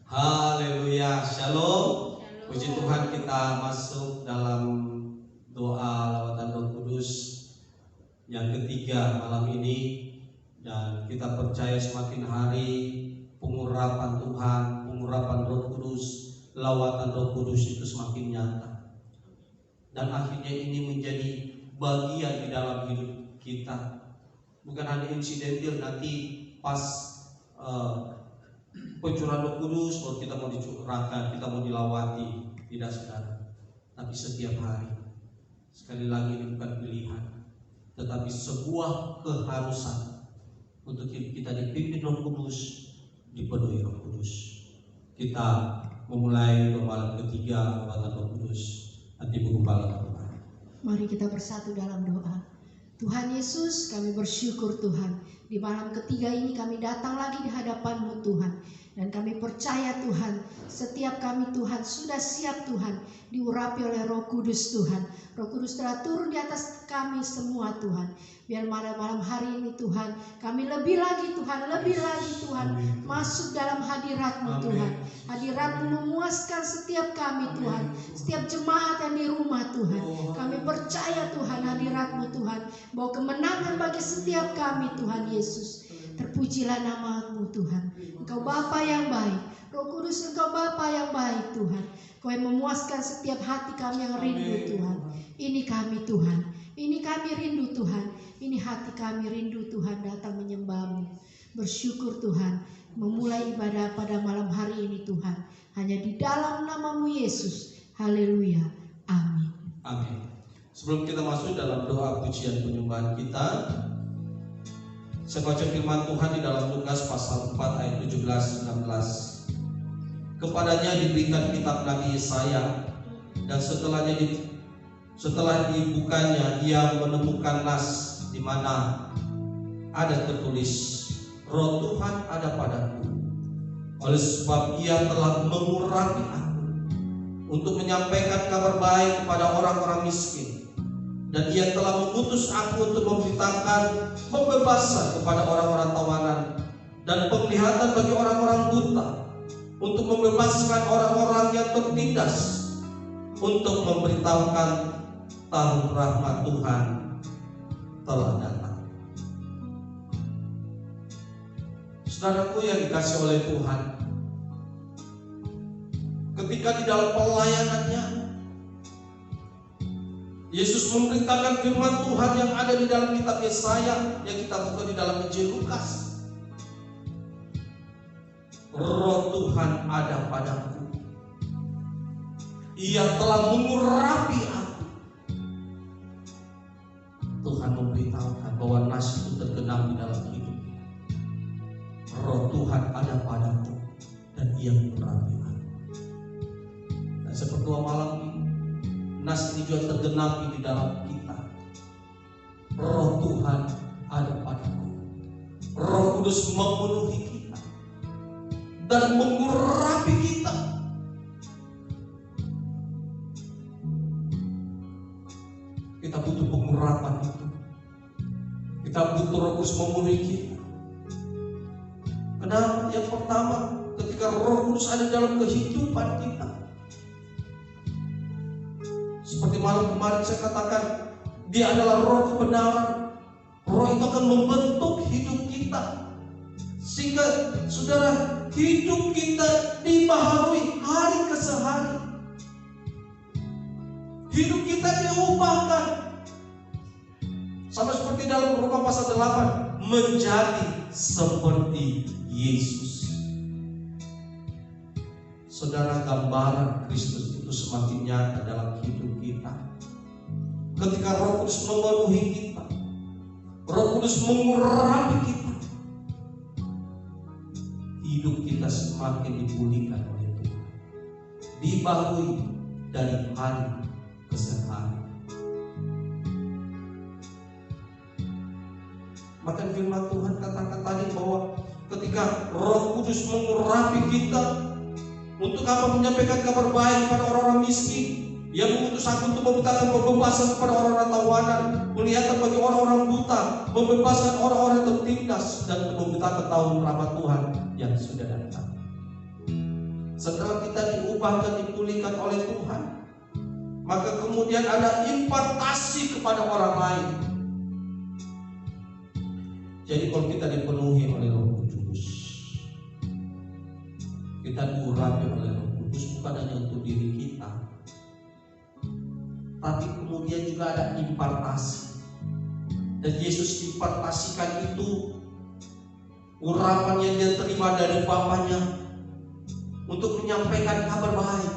Haleluya, shalom. Puji Tuhan, kita masuk dalam doa lawatan Roh Kudus yang ketiga malam ini, dan kita percaya semakin hari pengurapan Tuhan, pengurapan Roh Kudus, lawatan Roh Kudus itu semakin nyata, dan akhirnya ini menjadi bagian di dalam hidup kita. Bukan hanya insidental nanti pas pencurahan Roh Kudus kalau kita mau dicurahkan, kita mau dilawati, tidak saudara, tapi setiap hari. Sekali lagi ini bukan pilihan, tetapi sebuah keharusan untuk kita dipimpin Roh Kudus, dipenuhi Roh Kudus. Kita memulai malam ketiga lawatan Roh Kudus. Nanti bergembala Tuhan. Mari kita bersatu dalam doa. Tuhan Yesus, kami bersyukur Tuhan, di malam ketiga ini kami datang lagi di hadapan-Mu Tuhan. Dan kami percaya Tuhan, setiap kami Tuhan sudah siap Tuhan, diurapi oleh Roh Kudus Tuhan. Roh Kudus telah turun di atas kami semua Tuhan. Biar malam hari ini Tuhan, kami lebih lagi Tuhan, masuk dalam hadirat-Mu Tuhan. Hadirat-Mu memuaskan setiap kami Tuhan, setiap jemaat yang di rumah Tuhan. Kami percaya Tuhan hadirat-Mu Tuhan, bahwa kemenangan bagi setiap kami Tuhan Yesus. Terpujilah nama-Mu Tuhan. Engkau Bapa yang baik, Roh Kudus Engkau Bapa yang baik Tuhan. Kau yang memuaskan setiap hati kami yang rindu Tuhan. Ini kami Tuhan, ini kami rindu Tuhan. Ini hati kami rindu Tuhan datang menyembah-Mu. Bersyukur Tuhan, memulai ibadah pada malam hari ini Tuhan. Hanya di dalam nama-Mu Yesus. Haleluya. Amin. Amin. Sebelum kita masuk dalam doa pujian penyembahan kita, saya baca firman Tuhan di dalam Lukas pasal 4 ayat 17-19. Kepadanya diberikan kitab Nabi Yesaya, dan setelah dibukanya ia menemukan nas di mana ada tertulis, Roh Tuhan ada padaku, oleh sebab ia telah mengurapi aku untuk menyampaikan kabar baik kepada orang-orang miskin. Dan ia telah mengutus aku untuk memberitakan pembebasan kepada orang-orang tawanan dan penglihatan bagi orang-orang buta, untuk membebaskan orang-orang yang tertindas, untuk memberitahukan tahun rahmat Tuhan telah datang. Saudaraku yang dikasih oleh Tuhan, ketika di dalam pelayanannya Yesus memberitakan firman Tuhan yang ada di dalam kitab Yesaya yang kita buka di dalam Injil Lukas. Roh Tuhan ada padaku, ia telah mengurapi aku. Tuhan memberitahukan bahwa nas itu tergenang di dalam hidupnya. Roh Tuhan ada padaku dan ia mengurapi aku. Dan seperti malam ini, nas ini juga tergenapi di dalam kita. Roh Tuhan ada padaku. Roh Kudus memenuhi kita dan mengurapi kita. Kita butuh pengurapan itu. Kita butuh Roh Kudus memenuhi kita. Kenapa? Yang pertama, ketika Roh Kudus ada dalam kehidupan kita, seperti malam kemarin saya katakan, dia adalah roh kebenaran. Roh itu akan membentuk hidup kita, sehingga saudara, hidup kita dibaharui hari ke hari. Hidup kita diubahkan, sama seperti dalam Roma pasal 8, menjadi seperti Yesus. Saudara, gambaran Kristus itu semakin nyata dalam hidup kita. Ketika Roh Kudus memenuhi kita, Roh Kudus mengurapi kita, hidup kita semakin dipulihkan oleh Tuhan, dibaharui dari hari ke hari. Maka firman Tuhan katakan tadi bahwa ketika Roh Kudus mengurapi kita, untuk apa? Menyampaikan kabar baik kepada orang-orang miskin. Yang mengutus aku untuk memberitakan pembebasan kepada orang-orang tawanan, penglihatan bagi orang-orang buta, membebaskan orang-orang tertindas, dan memberitakan tahun rahmat Tuhan yang sudah datang. setelah kita diubahkan, dipulihkan oleh Tuhan, maka kemudian ada impartasi kepada orang lain. Jadi kalau kita dipenuhi oleh Roh Kudus, kita diurapi oleh Roh Kudus bukan hanya untuk diri kita, tapi kemudian juga ada impartasi. Dan Yesus impartasikan itu, urapan yang dia terima dari Bapanya untuk menyampaikan kabar baik.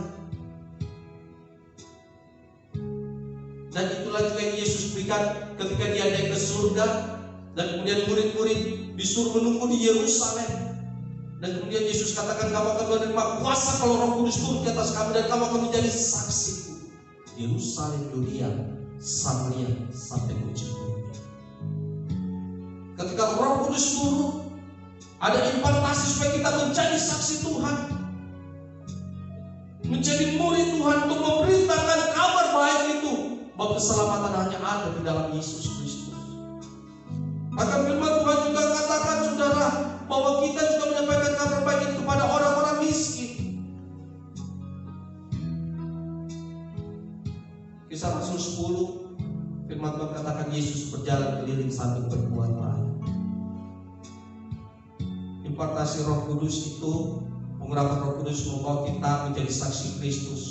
Dan itulah juga yang Yesus berikan ketika dia naik ke surga, dan kemudian murid-murid disuruh menunggu di Yerusalem. Dan kemudian Yesus katakan, kamu akan menerima kuasa kalau Roh Kudus turun di atas kamu, dan kamu akan menjadi saksiku Yerusalem, Yudea, Samaria, sampai ke ujung bumi. Ketika Roh Kudus turun, ada impartasi supaya kita menjadi saksi Tuhan, menjadi murid Tuhan, untuk memberitakan kabar baik itu, bahwa keselamatan hanya ada di dalam Yesus Kristus. Maka firman Tuhan juga katakan, saudara, bahwa kita juga menyampaikan kabar baik itu kepada orang-orang miskin. Kisah Rasul 10, firman Tuhan katakan Yesus berjalan keliling sambil berbuat baik. Impartasi Roh Kudus itu, pengurapan Roh Kudus membawa kita menjadi saksi Kristus,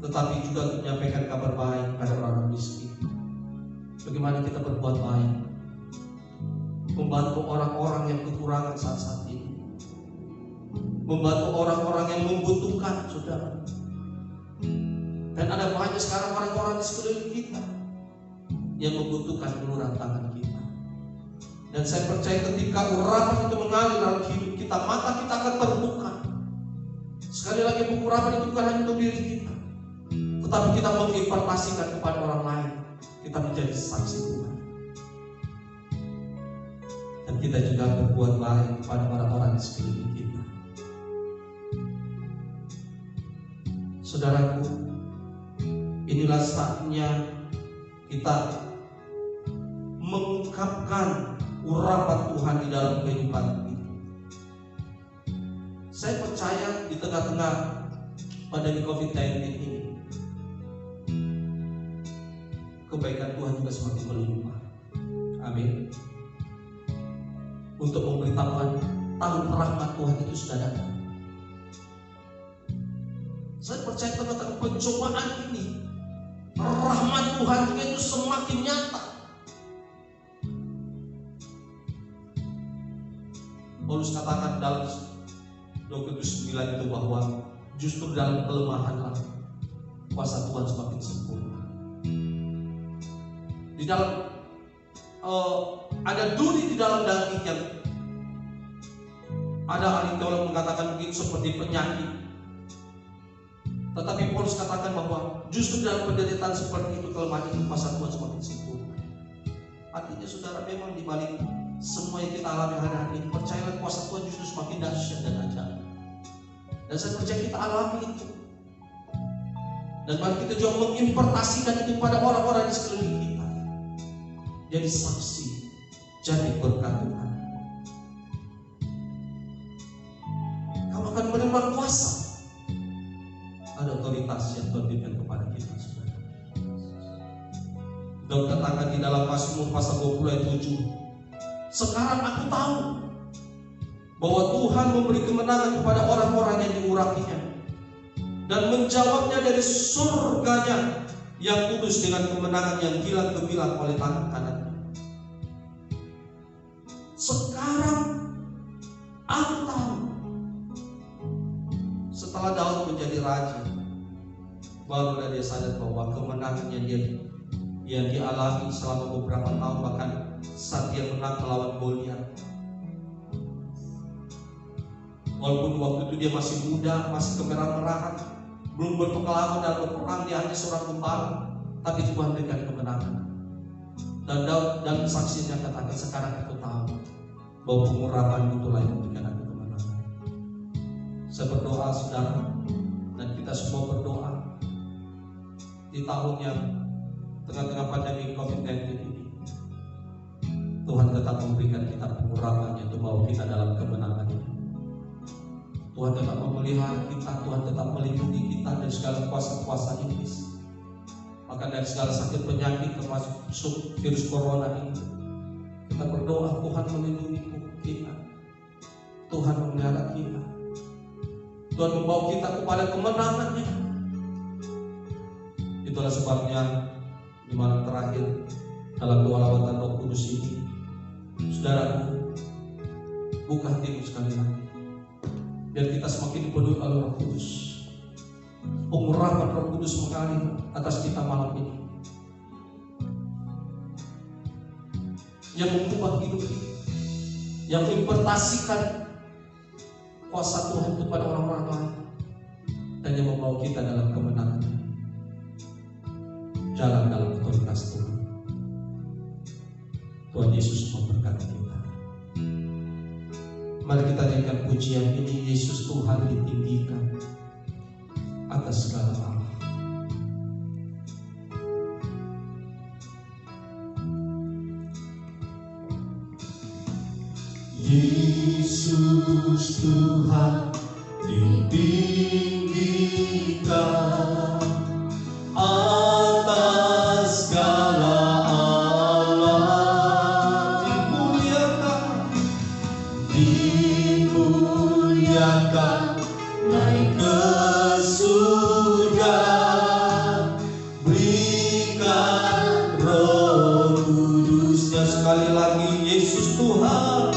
tetapi juga untuk menyampaikan kabar baik pada orang miskin. Bagaimana kita berbuat baik, membantu orang-orang yang kekurangan saat-saat ini, membantu orang-orang yang membutuhkan, saudara. Dan ada banyak sekarang orang-orang di sekeliling kita yang membutuhkan uluran tangan kita. Dan saya percaya ketika urapan itu mengalir dalam hidup kita, mata kita akan terbuka. Sekali lagi, urapan itu bukan hanya untuk diri kita, tetapi kita mengimpartasikan kepada orang lain. Kita menjadi saksi Tuhan, dan kita juga berbuat baik kepada orang-orang di sekeliling kita. Saudaraku, inilah saatnya kita mengungkapkan urapan Tuhan di dalam kehidupan kita. Saya percaya di tengah-tengah pandemi COVID-19 ini, kebaikan Tuhan juga semakin melimpah. Amin. Untuk memberitahukan tahun rahmat Tuhan itu sudah datang. Saya percaya tengah-tengah pencobaan ini, rahmat Tuhan juga itu semakin nyata. Paulus katakan dalam 2 Korintus 9 itu bahwa justru dalam kelemahanlah kuasa Tuhan semakin sempurna. Di dalam ada duri di dalam daging yang ada ahli teolog mengatakan mungkin seperti penyakit. Tetapi Paulus katakan bahwa justru dalam penderitaan seperti itu, kelemahan itu, kuasa Tuhan semakin sempurna. Artinya saudara, memang di balik semua yang kita alami hari-hari ini, percayalah kuasa Tuhan justru semakin dahsyat dan ajaib. Dan saya percaya kita alami itu. Dan mari kita juga mengimpartasikan itu pada orang-orang di sekeliling kita. Jadi saksi, jadi berkat Tuhan. Kamu akan menerima kuasa. Ada otoritas yang Tuhan berikan kepada kita, saudara. Daud katakan di dalam Mazmur pasal 20 ayat 7, sekarang aku tahu bahwa Tuhan memberi kemenangan kepada orang-orang yang diurapinya, dan menjawabnya dari surganya yang kudus dengan kemenangan yang gilang gemilang oleh tangan kanannya. Sekarang aku tahu. Setelah Daud menjadi raja, barulah dia sadar bahwa kemenangan yang dialami selama beberapa tahun, bahkan saat dia menang melawan Goliat. Walaupun waktu itu dia masih muda, masih kemerah-merahan, belum berpengalaman dalam berperang, dia hanya seorang gembala, tapi Tuhan berikan kemenangan. Dan Daud dalam saksinya katakan, sekarang aku tahu bahwa pengurapan itulah yang memberikan aku kemenangan. Saya berdoa, saudara, dan kita semua berdoa di tahun yang tengah-tengah pandemi COVID-19 ini, Tuhan tetap memberikan kita pengurapannya untuk bawa kita dalam kemenangan ini. Tuhan tetap memelihara kita, Tuhan tetap melindungi kita dari segala kuasa-kuasa iblis. Maka dari segala sakit penyakit termasuk virus corona ini, kita berdoa Tuhan melindungi kita, Tuhan memelihara kita, Tuhan membawa kita kepada kemenangannya. Itulah sebabnya di malam terakhir dalam doa lawatan Roh Kudus ini, saudaraku, buka hatimu sekali lagi, biar kita semakin dipenuhi oleh Roh Kudus. Pengurapan Roh Kudus mengalir atas kita malam ini, yang mengubah hidup kita, yang mengimplementasikan kuasa Tuhan kepada orang-orang lain, dan yang membawa kita dalam kemenangan, jalan dalam otoritas Tuhan. Tuhan Yesus memberkati kita. Mari kita nyanyikan pujian ini, Yesus Tuhan ditinggikan atas segala Allah. Yesus Tuhan ditinggikan atas segala Allah, dimuliakan naik ke surga, berikan Roh Kudusnya. Sekali lagi, Yesus Tuhan,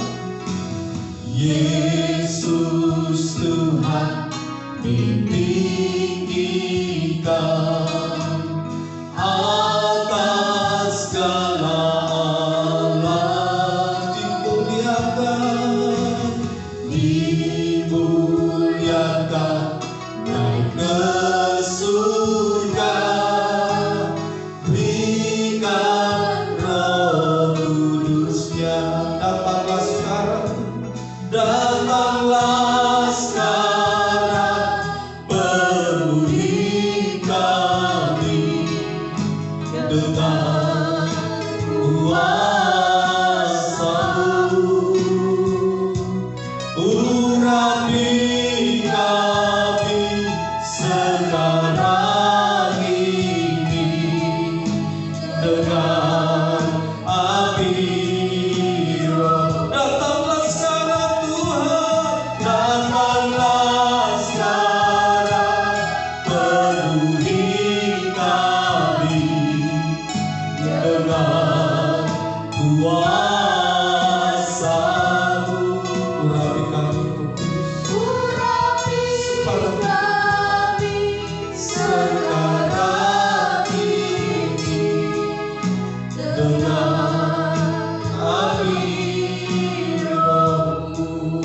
Yesus Tuhan ditinggikan atas segala Allah, dimuliakan naik ke surga, berikan Roh Kudusnya. datanglah sekarang, Datanglah sekarang, penuhi kami dengan kuasa-Mu, urapi kami sekarang ini dengan api Roh. datanglah sekarang Tuhan, Datanglah sekarang, penuhi kami dengan kuasa-Mu, urapi kami Roh Kudus. urapi kami sekarang ini dengan api Roh-Mu.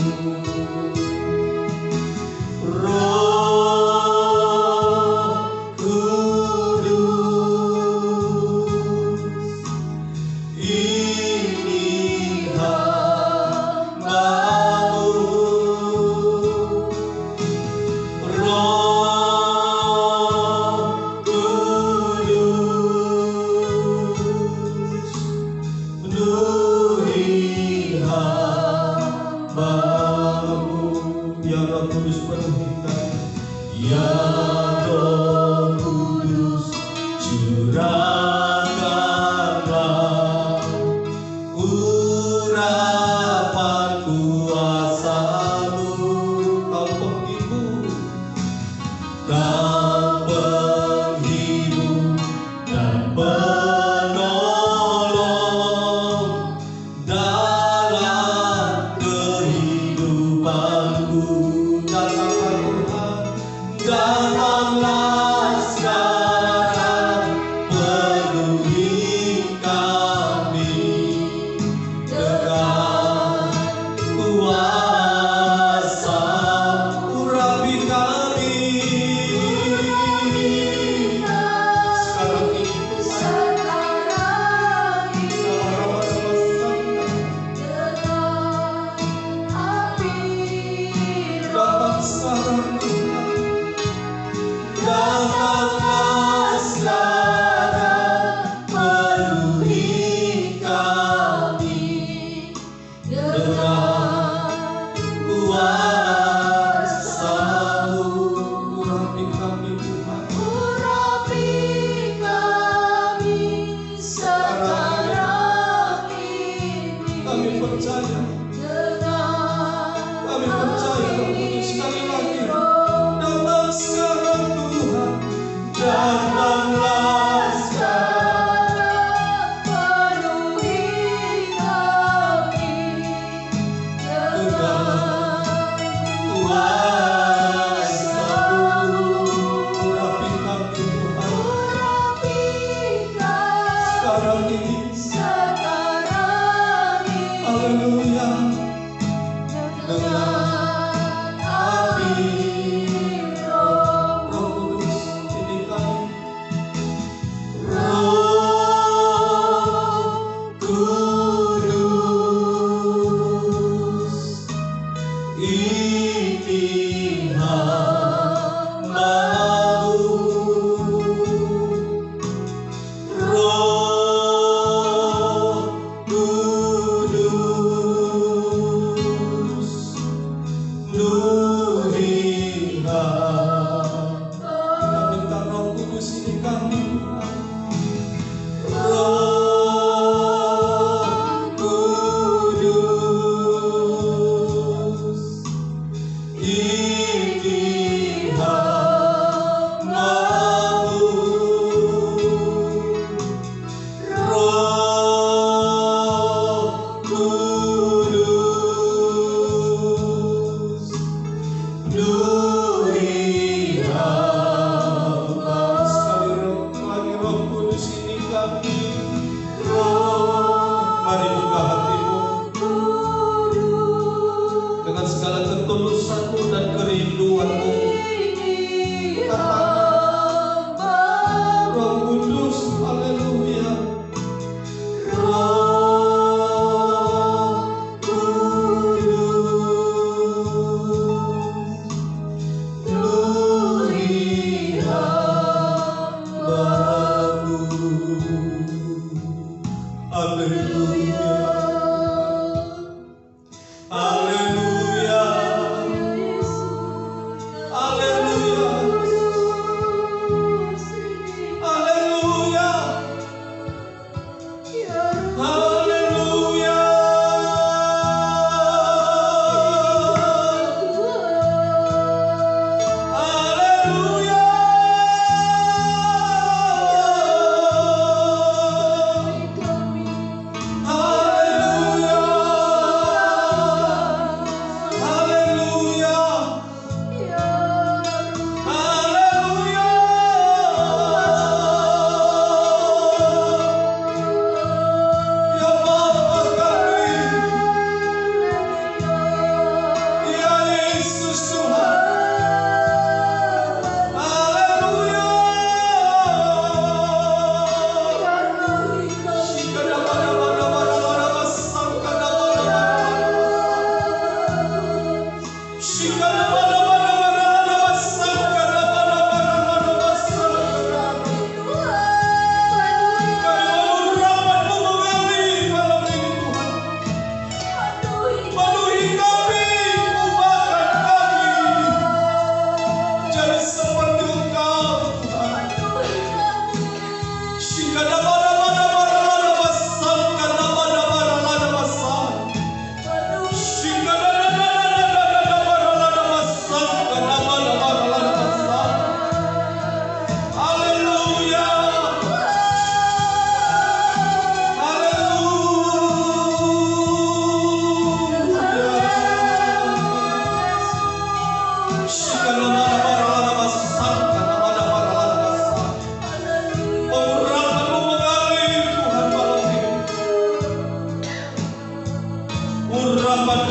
Roh Kudus, ini hamba-Mu. Roh Kudus, penuhi hamba-Mu. Ya Roh Kudus, penuhi kami. Ya Roh Kudus, curahkanlah urapan kuasa-Mu, Kau penghibur, Kau penghibur dan penolong dalam kehidupanku. datanglah Tuhan, Datanglah sekarang, penuhi kami dengan kuasa, urapi kami. Sekarang ini Tuhan, datang sekarang Tuhan, datanglah sekarang, penuhi kami dengan kuasa.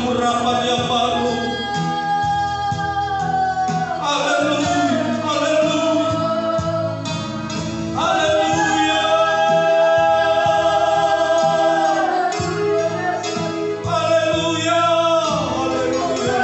Urapan yang baru. Haleluya, haleluya, haleluya, haleluya, haleluya.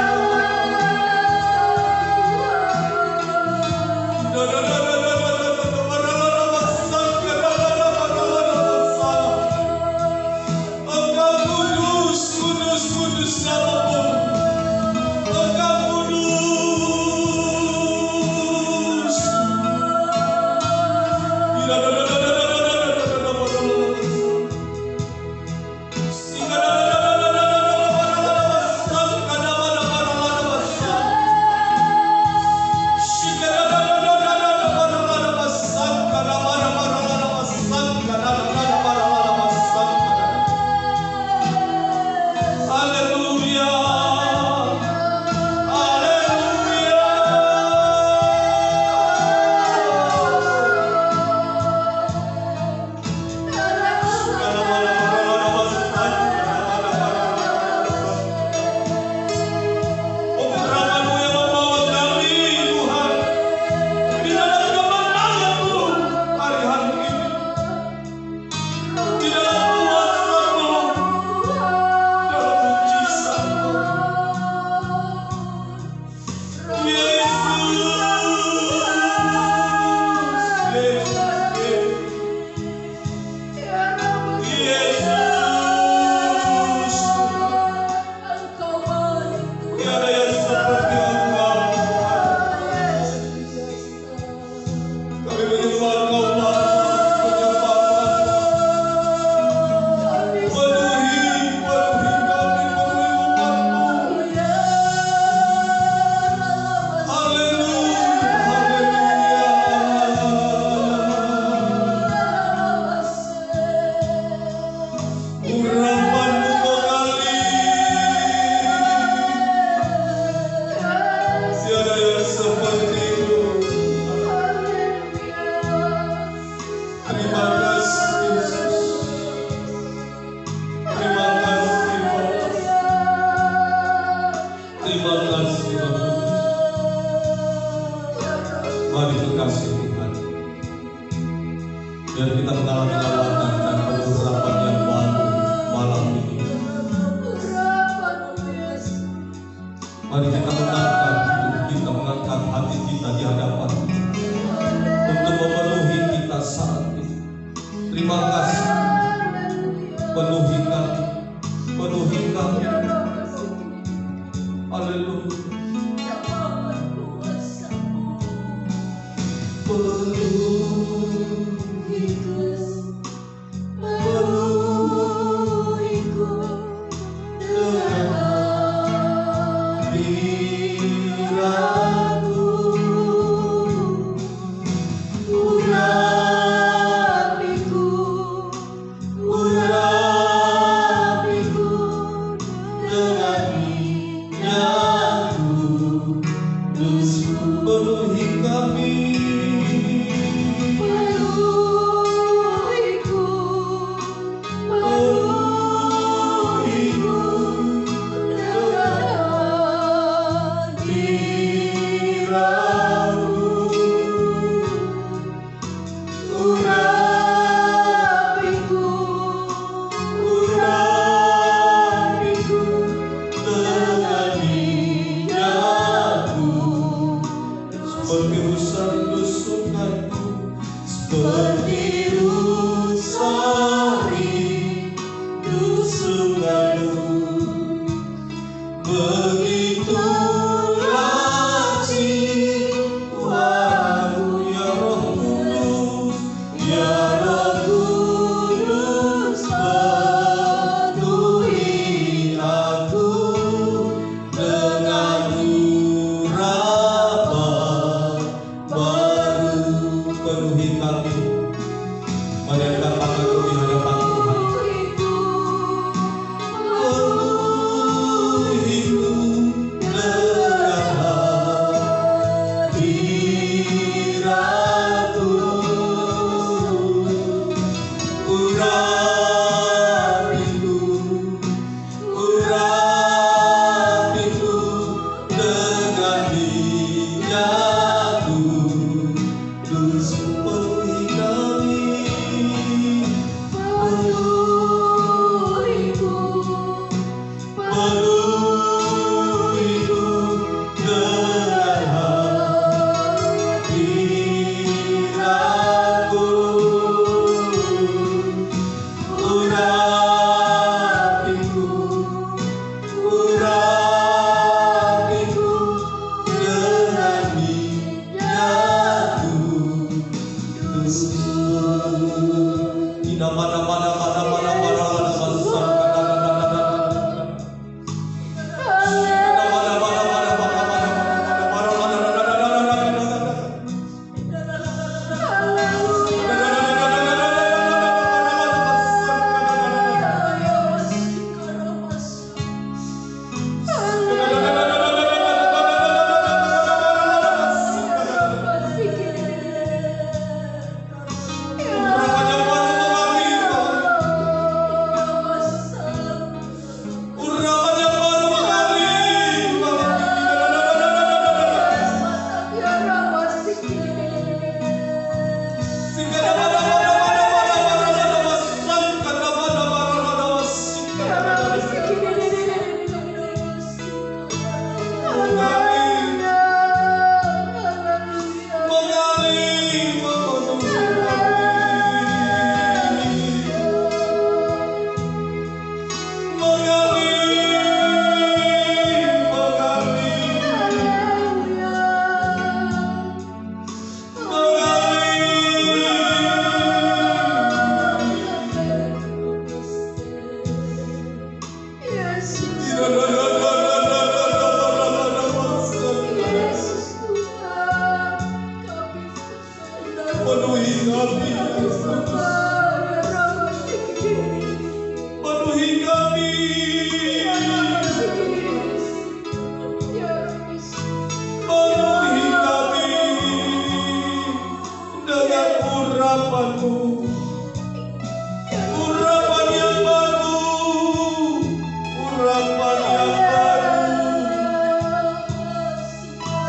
Mari kekasih Tuhan, biar kita mengalami lawatan dan pengurapan yang baru malam ini. Mari kita mengangkat hidup kita, mengangkat hati kita di hadapan untuk memenuhi kita saat ini. Terima kasih, penuhi kami, penuhi kami. Haleluya.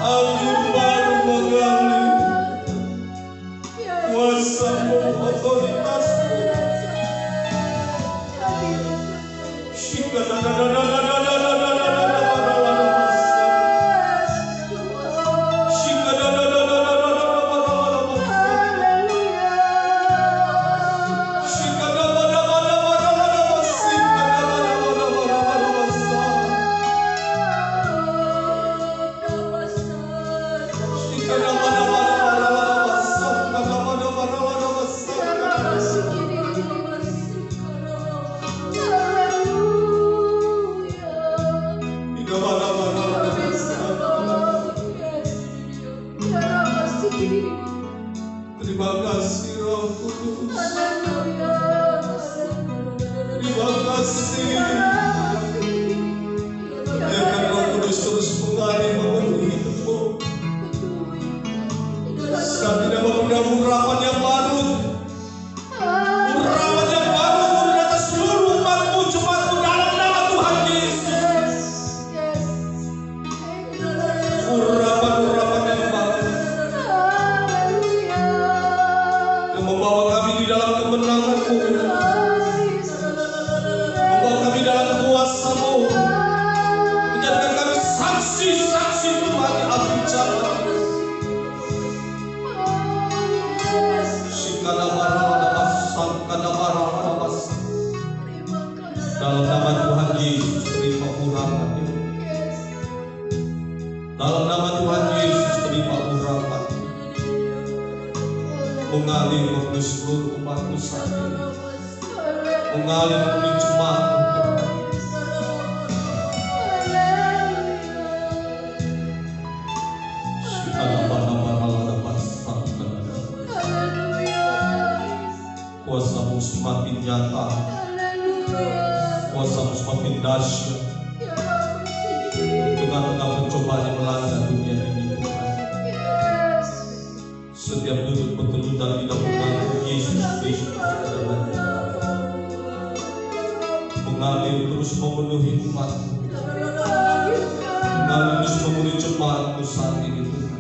Aku baru mengalami Terima kasih Roh Kudus. Terima kasih. Biarkan Roh Kudus terus mengalir memenuhi hidupmu. Saat tidak mempunyai urapan yang baru. Urapan yang baru turun atas seluruh umatmu, jemaatmu dalam nama Tuhan Yesus. Urapan-urapan yang baru yang membawa kami di dalam kemenangan-Mu, membawa kami dalam kuasa-Mu, menjadikan kami saksi-saksi Tuhan di akhir zaman. Dalam nama Tuhan Yesus terima urapan. Dalam nama Tuhan Yesus terima urapan. Mengalir memenuhi seluruh umat-Mu saat ini. Mengalir memenuhi jemaat-Mu. Kuasa-Mu semakin nyata, kuasa-Mu semakin dahsyat. Di tengah-tengah pencobaan yang melanda dunia ini, Tuhan. Setiap sudut petunjuk dan tidak mengalir Yesus Kristus mengalir terus memenuhi umat-Mu, mengalir terus memenuhi jemaat-Mu saat ini, Tuhan.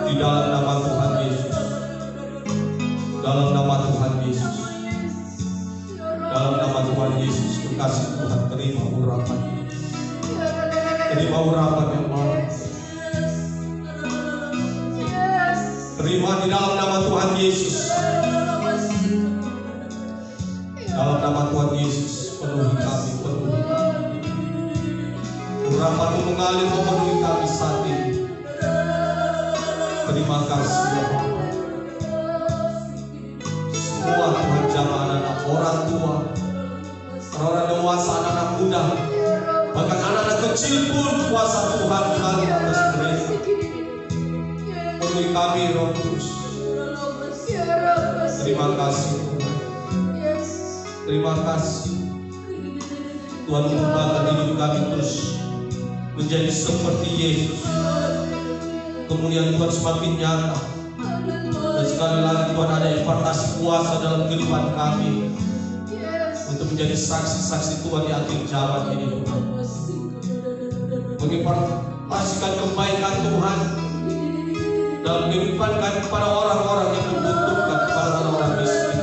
Di dalam nama Tuhan Yesus, dalam nama Tuhan Yesus, dalam nama Tuhan Yesus, kekasih Tuhan, terima urapan, terima urapan yang baru. Terima di dalam nama Tuhan Yesus. Dalam nama Tuhan Yesus, penuhi kami, penuhi kami. Urapan-Mu mengalir memenuhi kami saat ini. Terima kasih ya Bapa. Semua Tuhan jamaah anak-anak, orang tua, orang dewasa, anak-anak muda, bahkan anak-anak kecil pun kuasa Tuhan mengalir atas mereka. Penuhi kami Roh Kudus. Terima kasih Tuhan. Terima kasih Tuhan, mengubahkan hidup kami terus menjadi seperti Yesus. Kemuliaan Tuhan semakin nyata. Dan sekali lagi Tuhan ada impartasi kuasa dalam kehidupan kami untuk menjadi saksi-saksi Tuhan di akhir zaman ini, Tuhan. Mengimpartasikan kebaikan Tuhan dalam kehidupan kami kepada orang-orang yang membutuhkan, kepada orang-orang miskin.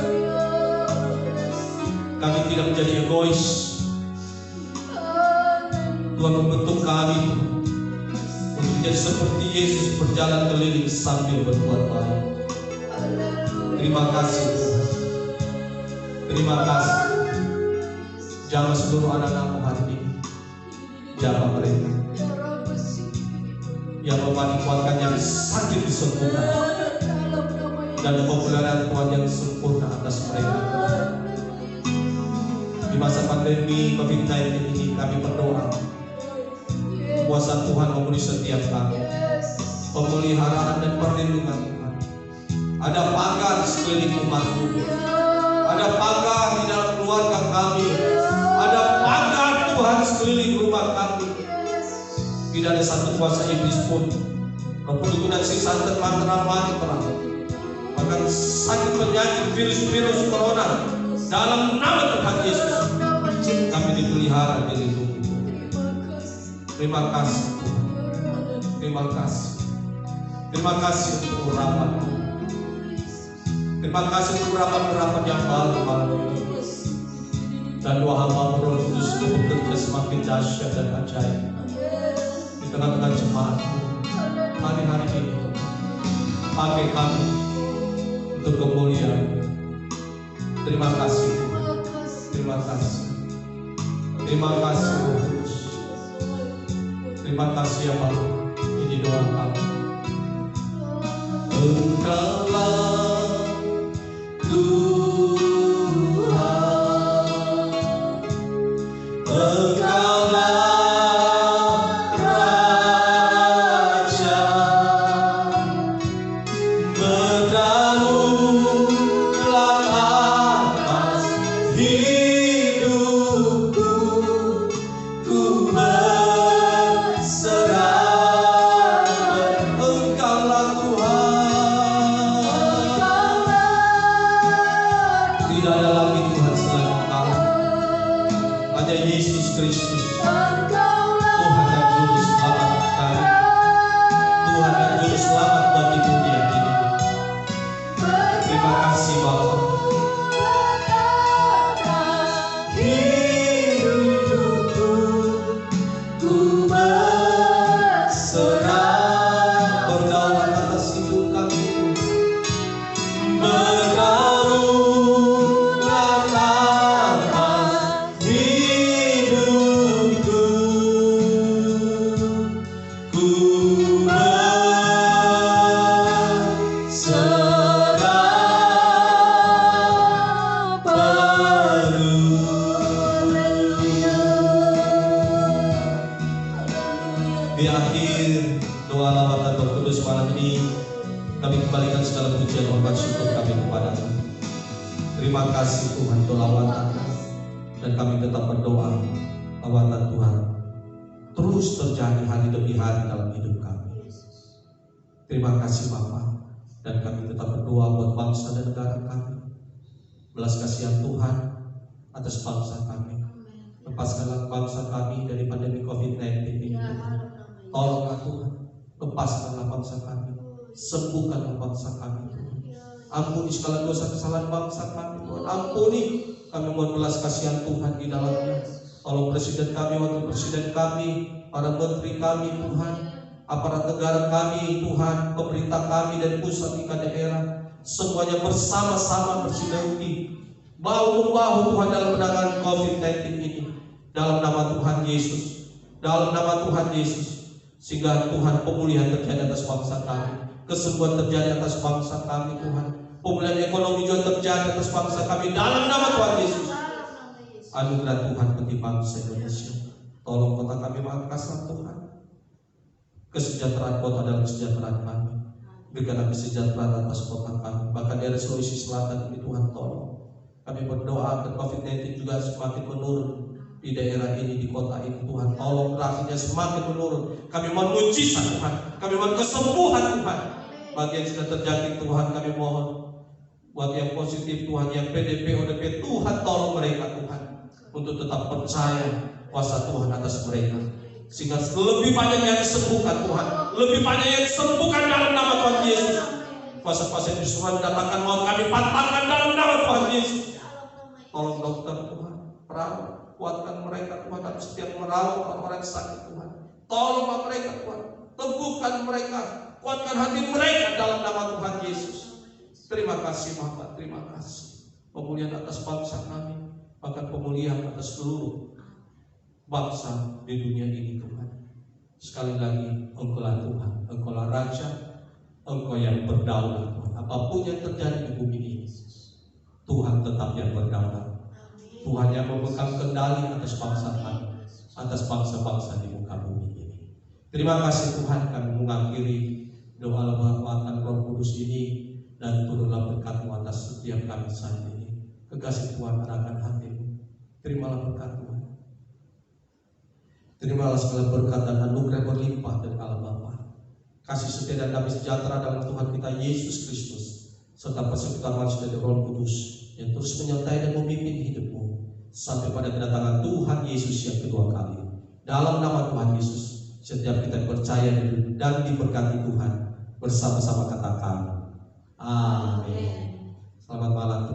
Kami tidak menjadi egois. Tuhan membentuk kami untuk menjadi seperti Yesus, berjalan keliling sambil berbuat baik. Terima kasih Tuhan. Terima kasih. Jamah seluruh anak-anak-Mu hari ini. Jamah mereka yang memanfaatkan yang sakit disembuhkan, dan pemeliharaan Tuhan yang sempurna atas mereka. Di masa pandemi COVID-19 ini kami berdoa kuasa Tuhan memenuhi setiap kami, pemeliharaan dan perlindungan Tuhan. Ada pagar di sekeliling umat-Mu, ada pagar di dalam keluarga kami, ada pagar Tuhan sekeliling rumah kami. Tidak ada satu kuasa iblis pun, Roh Kudus dan siksaan mantra, bahkan sakit penyakit virus corona, dalam nama Tuhan Yesus kami dipelihara, dilindungi. Terima kasih Tuhan. Terima kasih. Terima kasih untuk urapan. Terima kasih beberapa yang baru malam ini. Dan doa hamba Roh Kudus itu bekerja semakin dahsyat dan ajaib di tengah-tengah jemaatmu hari-hari ini. Pakai kami untuk kemuliaan. Terima kasih. Terima kasih. Terima kasih Roh Kudus. Terima kasih ya Bapa. Ini doa kami. Engkaulah Tuhan, Engkaulah Raja, berdaulat atas hidupku, ku berserah. Engkaulah Tuhan, tidak ada lagi Tuhan selain Engkau. Hanya Yesus Kristus, Tuhan yang juru selamat kami, Tuhan yang juru selamat bagi dunia ini. Terima kasih Bapa. Hidupku ku berserah, berdaulat atas hidup kami, berdaulat atas hidupku, ku berserah penuh. Di akhir doa lawatan Roh Kudus malam ini, kami kembalikan segala pujian hormat syukur kami kepada-Mu. Terima kasih Tuhan untuk lawatan, dan kami tetap berdoa lawatan Tuhan terus terjadi hari demi hari dalam hidup kami. Terima kasih Bapa, dan kami tetap berdoa buat bangsa dan negara kami. Belas kasihan Tuhan atas bangsa kami. Lepaskanlah bangsa kami dari pandemi COVID-19 ini. Tolonglah Tuhan, lepaskanlah bangsa kami, sembuhkanlah bangsa kami Tuhan. Ampuni segala dosa kesalahan bangsa kami Tuhan. Ampuni, kami mohon belas kasihan Tuhan di dalamnya. Tolong presiden kami, wakil presiden kami, para menteri kami Tuhan, aparat negara kami Tuhan, pemerintah kami dan pusat hingga daerah, semuanya bersama-sama bersinergi, bahu-membahu Tuhan dalam penanganan COVID-19 ini. Dalam nama Tuhan Yesus, dalam nama Tuhan Yesus, sehingga Tuhan pemulihan terjadi atas bangsa kami, kesembuhan terjadi atas bangsa kami Tuhan, pemulihan ekonomi juga terjadi atas bangsa kami dalam nama Tuhan Yesus. Anugerah Tuhan bagi bangsa Indonesia. Tolong kota kami Makassar Tuhan, kesejahteraan kota dalam kesejahteraan kami, berikanlah kesejahteraan atas kota kami, bahkan daerah Sulawesi Selatan ini Tuhan tolong. Kami berdoa agar COVID-19 juga semakin menurun di daerah ini, di kota ini Tuhan. Tolong grafiknya semakin menurun. Kami mohon mujizat Tuhan, kami mohon kesembuhan Tuhan. Bagi yang sudah terjangkit Tuhan, kami mohon. Buat yang positif Tuhan, yang PDP, ODP, Tuhan tolong mereka Tuhan, untuk tetap percaya kuasa Tuhan atas mereka, sehingga lebih banyak yang disembuhkan Tuhan, lebih banyak yang disembuhkan dalam nama Tuhan Yesus. Kuasa-kuasa yang disuruh datangkan mau kami patahkan dalam nama Tuhan Yesus. Tolong dokter Tuhan, perawat, kuatkan mereka Tuhan dalam setiap merawat orang-orang sakit Tuhan. Tolonglah mereka Tuhan, teguhkan mereka, kuatkan hati mereka dalam nama Tuhan Yesus. Terima kasih Bapa, terima kasih. Pemulihan atas bangsa kami, bahkan pemulihan atas seluruh bangsa di dunia ini Tuhan. Sekali lagi, Engkaulah Tuhan, Engkaulah Raja, Engkau yang berdaulat Tuhan. Apapun yang terjadi di bumi ini, Tuhan tetap yang berdaulat. Tuhan yang memegang kendali atas bangsa kami, atas bangsa-bangsa di muka bumi ini. Terima kasih Tuhan, kami mengakhiri doa lawatan Roh Kudus ini, dan turunlah berkat-Mu atas setiap kami saat ini. Kekasih Tuhan, arahkan hati-Mu, terimalah berkat Tuhan. Terimalah segala berkat dan anugerah berlimpah dari Allah Bapa, kasih setia dan damai sejahtera dalam Tuhan kita Yesus Kristus, serta persekutuan manusia dari Roh Kudus yang terus menyertai dan memimpin hidupmu sampai pada kedatangan Tuhan Yesus yang kedua kali. Dalam nama Tuhan Yesus, setiap kita percaya dan diberkati Tuhan, bersama-sama katakan amin. Selamat malam.